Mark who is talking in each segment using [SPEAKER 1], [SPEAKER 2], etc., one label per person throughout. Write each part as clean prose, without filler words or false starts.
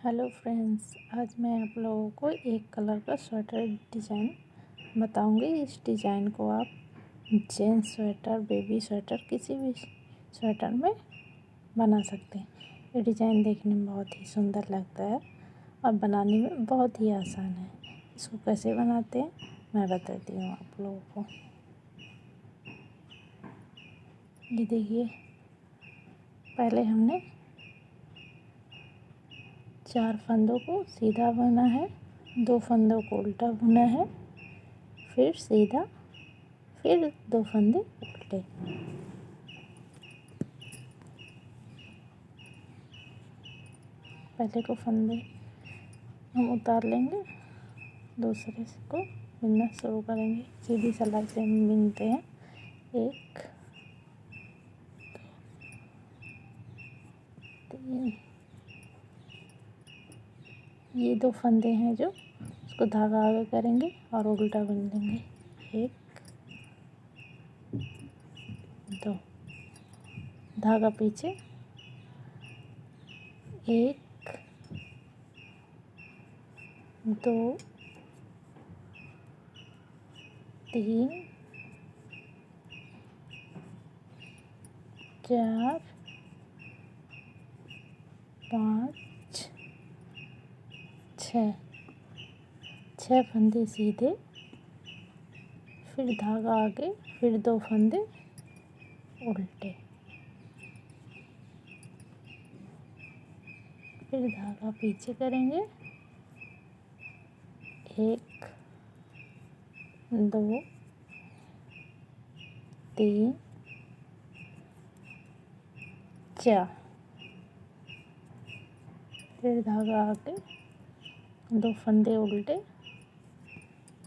[SPEAKER 1] Hello friends, आज मैं आप लोगों को एक कलर का स्वेटर डिज़ाइन बताऊंगी। इस डिज़ाइन को आप जेंट्स स्वेटर, बेबी स्वेटर, किसी भी स्वेटर में बना सकते हैं। ये डिज़ाइन देखने में बहुत ही सुंदर लगता है और बनाने में बहुत ही आसान है। इसको कैसे बनाते हैं मैं बताती हूँ आप लोगों को। ये देखिए, पहले हमने 4 फंदों को सीधा बुना है, 2 फंदों को उल्टा बुना है, फिर सीधा, फिर 2 फंदे उल्टे। पहले को फंदे हम उतार लेंगे, दूसरे को बुनना शुरू करेंगे। सीधी सिलाई से हम बुनते हैं। 1 2 3, ये 2 फंदे हैं जो उसको धागा आगे करेंगे और उल्टा बुन लेंगे। 1 2, धागा पीछे, 1 2 3 4 5 6 फंदे सीधे, फिर धागा आगे, फिर 2 फंदे उल्टे, फिर धागा पीछे करेंगे। 1 2 3 4, फिर धागा आगे, 2 फंदे उल्टे,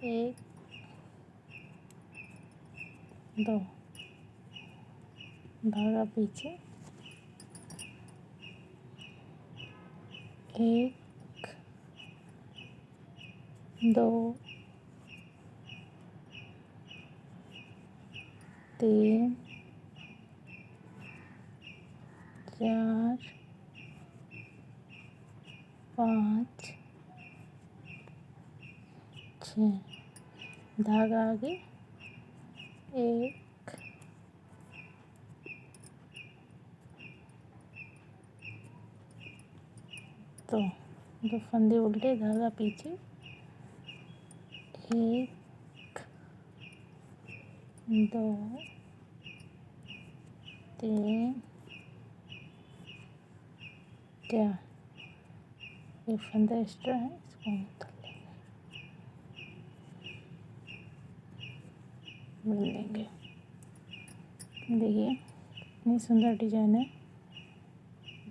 [SPEAKER 1] 1 2, धागा पीछे, 1 2 3 4 5 6, धागा आगे, 1 2 फंदे उल्टे, धागा पीछे, 1 2 3 4, एक फंदा एक्स्ट्रा है, इसको हम उतार बुन लेंगे। देखिए कितनी सुंदर डिजाइन है।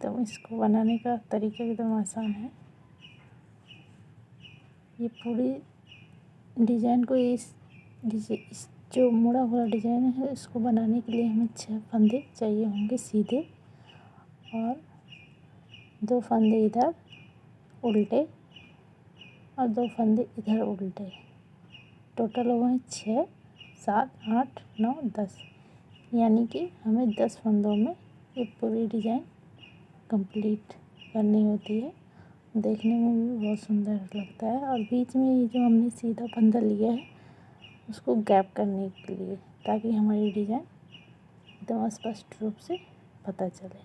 [SPEAKER 1] तो इसको बनाने का तरीका एकदम आसान है। ये पूरी डिजाइन को इस जो मुड़ा हुआ डिजाइन है, इसको बनाने के लिए हमें 6 फंदे चाहिए होंगे सीधे, और 2 फंदे इधर उल्टे और 2 फंदे इधर उल्टे। टोटल हो गए 6 7 8 9 10, यानी कि हमें 10 फंदों में ये पूरी डिज़ाइन कंप्लीट करनी होती है। देखने में भी बहुत सुंदर लगता है। और बीच में ये जो हमने सीधा फंदा लिया है, उसको गैप करने के लिए, ताकि हमारी डिज़ाइन एकदम स्पष्ट रूप से पता चले।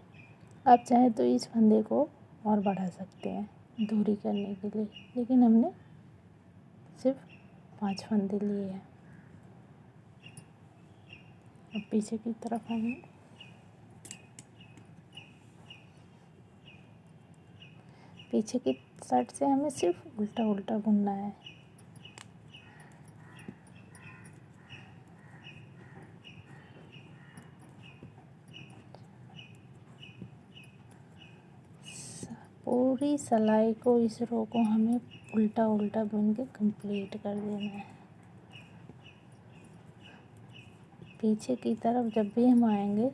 [SPEAKER 1] आप चाहें तो इस फंदे को और बढ़ा सकते हैं दूरी करने के लिए, लेकिन हमने सिर्फ 5 फंदे लिए हैं। अब पीछे की तरफ आएंगे। पीछे की साइड से हमें सिर्फ उल्टा उल्टा बुनना है। पूरी सिलाई को, इस रो को हमें उल्टा उल्टा बुन के कंप्लीट कर देना है। पीछे की तरफ जब भी हम आएंगे,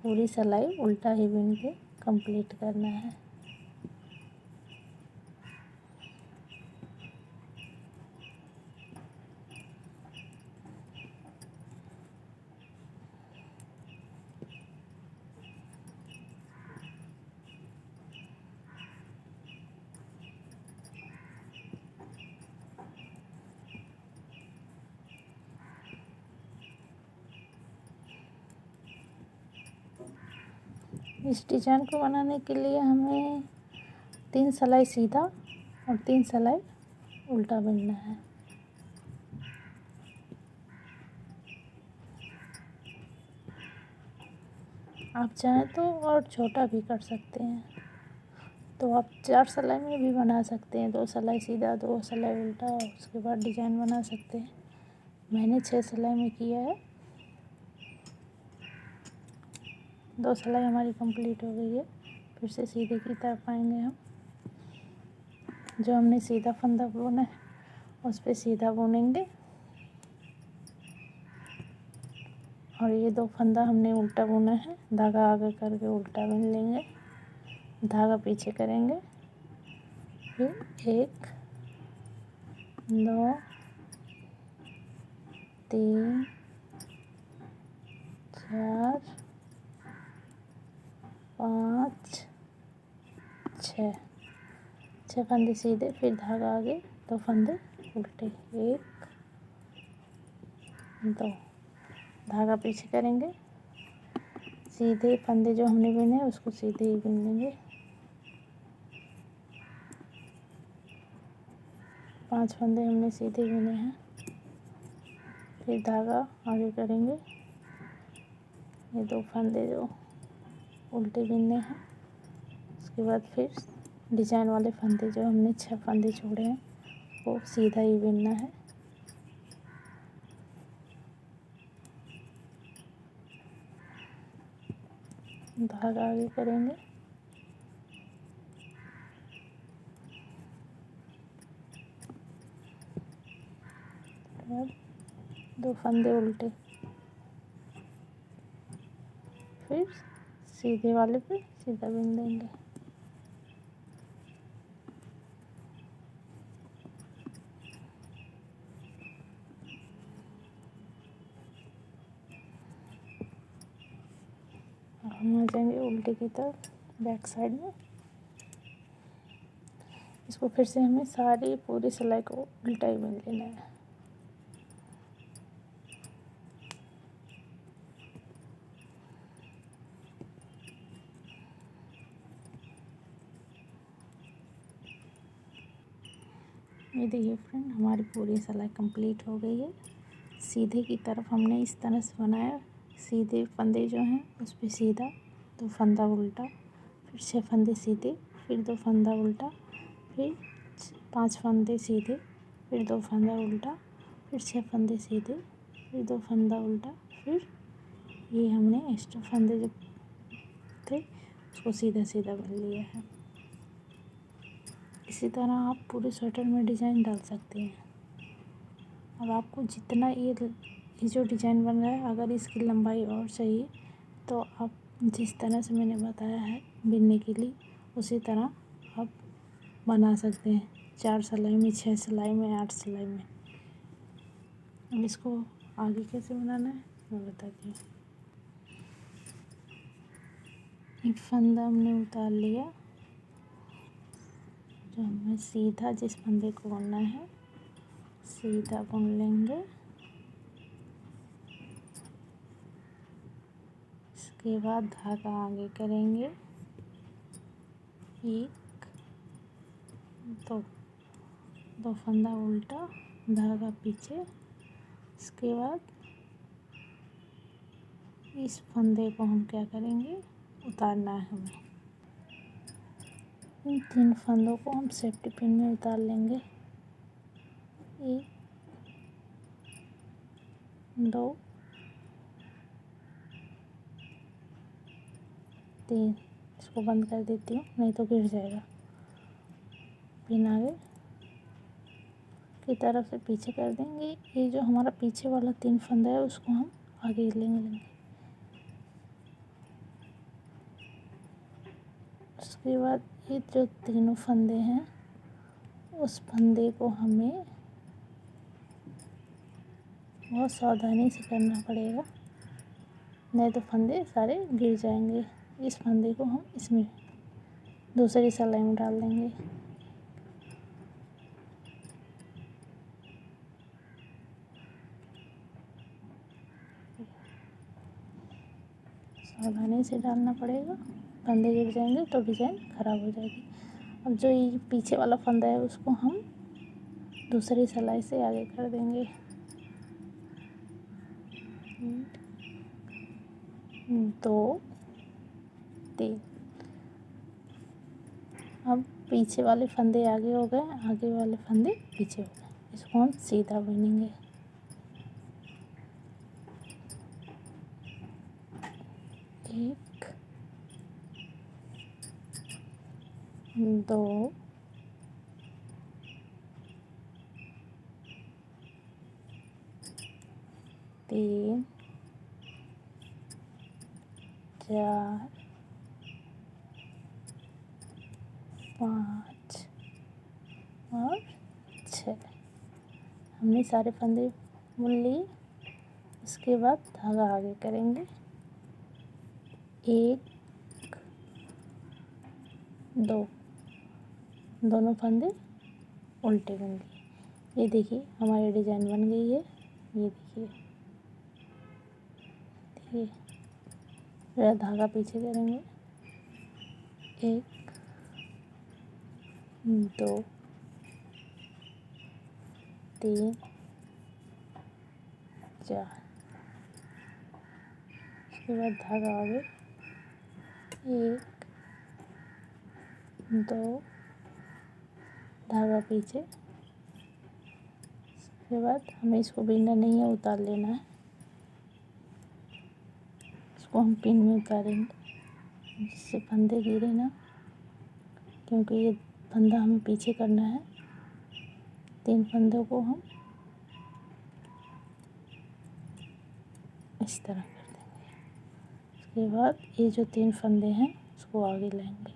[SPEAKER 1] पूरी सिलाई उल्टा ही बुन के कंप्लीट करना है। इस डिजाइन को बनाने के लिए हमें 3 सिलाई सीधा और 3 सिलाई उल्टा बुनना है। आप चाहें तो और छोटा भी कर सकते हैं, तो आप 4 सिलाई में भी बना सकते हैं, 2 सिलाई सीधा 2 सिलाई उल्टा, और उसके बाद डिजाइन बना सकते हैं। मैंने 6 सिलाई में किया है। 2 सिलाई हमारी कंप्लीट हो गई है। फिर से सीधे की तरफ आएंगे हम। जो हमने सीधा फंदा बुना है उस पर सीधा बुनेंगे, और ये 2 फंदा हमने उल्टा बुना है। धागा आगे करके उल्टा बुन लेंगे, धागा पीछे करेंगे, फिर 1 2 3 4 5 6 फंदे सीधे, फिर धागा आगे, 2 फंदे उल्टे, 1 2, धागा पीछे करेंगे, सीधे फंदे जो हमने बुने हैं उसको सीधे ही बुन लेंगे। 5 फंदे हमने सीधे बुने हैं, फिर धागा आगे करेंगे, ये 2 फंदे जो उल्टे बुनने हैं। उसके बाद फिर डिजाइन वाले फंदे जो हमने 6 फंदे छोड़े हैं वो सीधा ही बुनना है। धागा आगे करेंगे, और 2 फंदे उल्टे, फिर सीधे वाले पे सीधा बुन देंगे। हम आ जाएंगे उल्टे की तरफ, बैक साइड में। इसको फिर से हमें सारी पूरी सिलाई को उल्टा ही बुन लेना है। ये देखिए फ्रेंड, हमारी पूरी सिलाई कंप्लीट हो गई है। सीधे की तरफ हमने इस तरह से बनाया, सीधे फंदे जो हैं उस पर सीधा, 2 फंदा उल्टा, फिर 6 फंदे सीधे, फिर 2 फंदा उल्टा, फिर 5 फंदे सीधे, फिर 2 फंदा उल्टा, फिर 6 फंदे सीधे, फिर 2 फंदा उल्टा, फिर ये हमने एक्स्ट्रा फंदे जो थे उसको सीधा सीधा बुन लिया है। इसी तरह आप पूरे स्वेटर में डिज़ाइन डाल सकते हैं। अब आपको जितना ये जो डिज़ाइन बन रहा है, अगर इसकी लंबाई और चाहिए तो आप जिस तरह से मैंने बताया है बिनने के लिए, उसी तरह आप बना सकते हैं। 4 सिलाई में, 6 सिलाई में, 8 सिलाई में। अब इसको आगे कैसे बनाना है मैं बताती हूँ। एक फंदा हमने उतार लिया, जो हमें सीधा जिस फंदे को बुनना है सीधा बुन लेंगे। इसके बाद धागा आगे करेंगे, 1 2 फंदा उल्टा, धागा पीछे। इसके बाद इस फंदे को हम क्या करेंगे, उतारना है हमें। इन 3 फंदों को हम सेफ्टी पिन में उतार लेंगे, 1 2 3। इसको बंद कर देती हूँ, नहीं तो गिर जाएगा। पिन आगे की तरफ से पीछे कर देंगे। ये जो हमारा पीछे वाला 3 फंदा है उसको हम आगे लेंगे। उसके बाद ये जो तीनों फंदे हैं उस फंदे को हमें बहुत सावधानी से करना पड़ेगा, नहीं तो फंदे सारे गिर जाएंगे। इस फंदे को हम इसमें दूसरी सिलाई में डाल देंगे। सावधानी से डालना पड़ेगा। फंदे गिर जाएंगे तो डिज़ाइन ख़राब हो जाएगी। अब जो ये पीछे वाला फंदा है उसको हम दूसरी सिलाई से आगे कर देंगे। 2 3। अब पीछे वाले फंदे आगे हो गए, आगे वाले फंदे पीछे हो गए, इसको हम सीधा बुनेंगे। 1 2 3 4 5 और 6। हमने सारे फंदे बुन लिए। उसके बाद धागा आगे करेंगे। 1 2, दोनों फंदे उल्टे बुन लिए। ये देखिए हमारी डिज़ाइन बन गई है। ये देखिए, देखिए फिर धागा पीछे करेंगे। 1 2 3 4। उसके बाद धागा आगे। 1 2, धागा पीछे। उसके बाद हमें इसको बिनना नहीं है, उतार लेना है। इसको हम पिन में उतारेंगे जिससे फंदे गिरे ना, क्योंकि ये फंदा हमें पीछे करना है। 3 फंदों को हम इस तरह कर देंगे। उसके बाद ये जो 3 फंदे हैं उसको आगे लाएंगे।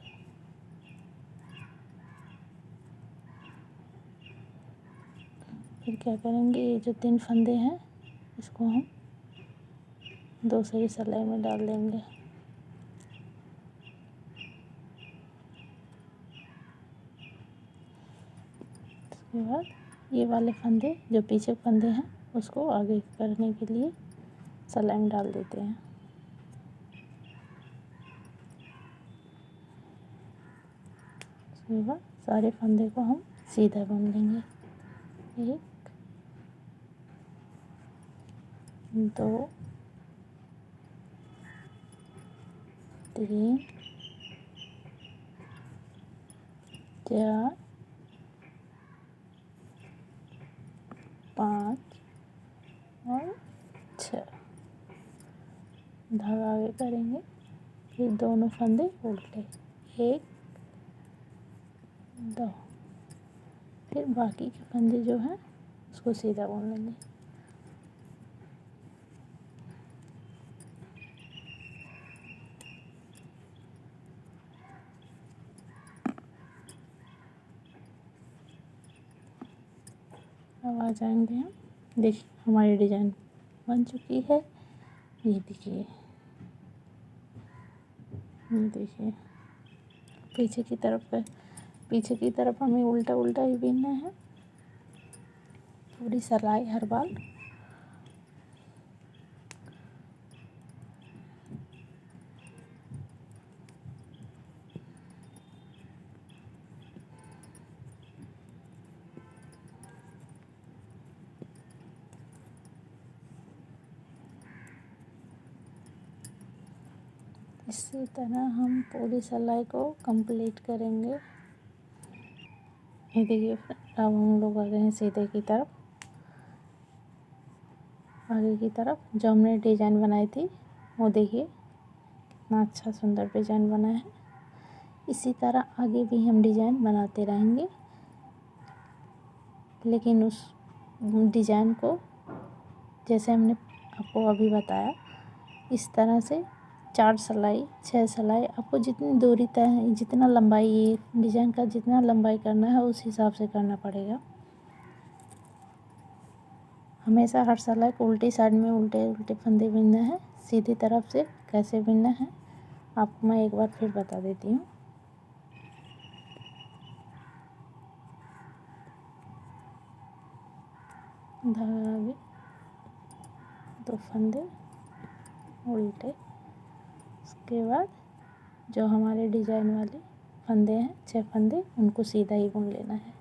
[SPEAKER 1] फिर क्या करेंगे, ये जो 3 फंदे हैं इसको हम दूसरी सिलाई में डाल देंगे। उसके बाद ये वाले फंदे जो पीछे फंदे हैं उसको आगे करने के लिए सिलाई में डाल देते हैं। उसके बाद सारे फंदे को हम सीधा बुन लेंगे। 1 2 3 4 5 और 6। धागा आगे करेंगे। फिर दोनों फंदे उल्टे। 1 2। फिर बाकी के फंदे जो हैं उसको सीधा बुन लेंगे। अब आ जाएंगे हम। देखिए हमारी डिज़ाइन बन चुकी है। ये देखिए, ये देखिए पीछे की तरफ हमें उल्टा उल्टा ही बीनना है। थोड़ी सिलाई हर बार। इसी तरह हम पूरी सिलाई को कंप्लीट करेंगे। ये देखिए अब हम लोग आ गए हैं सीधे की तरफ, आगे की तरफ। जो हमने डिज़ाइन बनाई थी वो देखिए कितना अच्छा सुंदर डिज़ाइन बना है। इसी तरह आगे भी हम डिज़ाइन बनाते रहेंगे, लेकिन उस डिज़ाइन को जैसे हमने आपको अभी बताया इस तरह से 4 सिलाई 6 सिलाई, आपको जितनी दूरी तय, जितना लंबाई ये डिज़ाइन का जितना लंबाई करना है उस हिसाब से करना पड़ेगा। हमेशा हर सिलाई को उल्टी साइड में उल्टे उल्टे फंदे बुनना है। सीधी तरफ से कैसे बुनना है आपको मैं एक बार फिर बता देती हूँ। धागा आगे, 2 फंदे उल्टे। उसके बाद जो हमारे डिजाइन वाले फंदे हैं 6 फंदे, उनको सीधा ही बुन लेना है।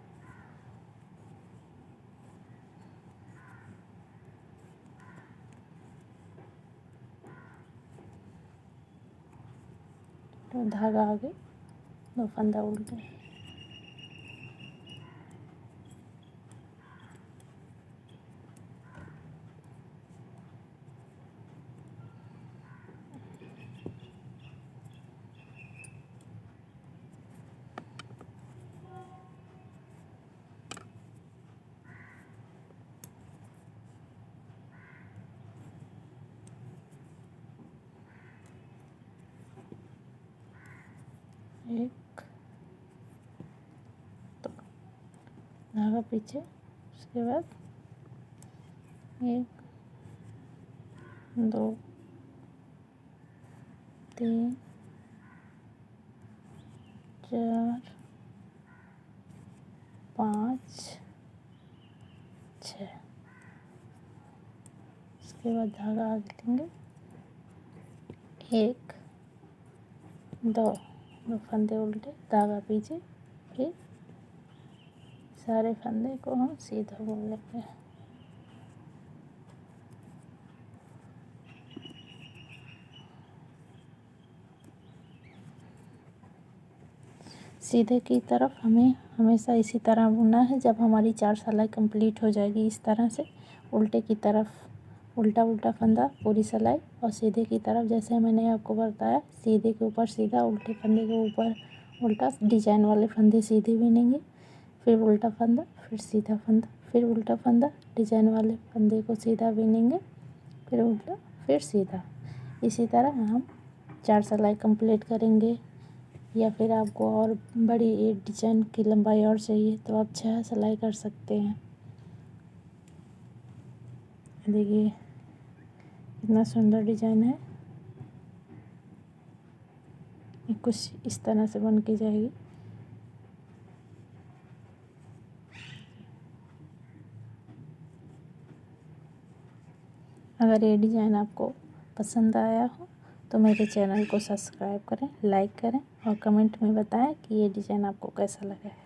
[SPEAKER 1] तो धागा आगे, 2 फंदा उल्टे। एक, तो धागा पीछे, उसके बाद 1 2 3 4 5 6। उसके बाद धागा आगे लेंगे, 1 2 फंदे उल्टे, धागा पीछे, फिर सारे फंदे को हम सीधा बुन लेंगे। सीधे की तरफ हमें हमेशा इसी तरह बुनना है। जब हमारी 4 सिलाई कंप्लीट हो जाएगी इस तरह से, उल्टे की तरफ उल्टा उल्टा फंदा पूरी सिलाई, और सीधे की तरफ जैसे मैंने आपको बताया, सीधे के ऊपर सीधा, उल्टे फंदे के ऊपर उल्टा, डिजाइन वाले फंदे सीधे बुनेंगे, फिर उल्टा फंदा, फिर सीधा फंदा, फिर उल्टा फंदा, डिजाइन वाले फंदे को सीधा बुनेंगे, फिर उल्टा, फिर सीधा। इसी तरह हम 4 सिलाई कंप्लीट करेंगे। या फिर आपको और बड़ी एक डिजाइन की लंबाई और चाहिए तो आप 6 सिलाई कर सकते हैं। देखिए कितना सुंदर डिजाइन है। ये कुछ इस तरह से बन के जाएगी। अगर ये डिज़ाइन आपको पसंद आया हो तो मेरे चैनल को सब्सक्राइब करें, लाइक करें और कमेंट में बताएं कि ये डिज़ाइन आपको कैसा लगा है।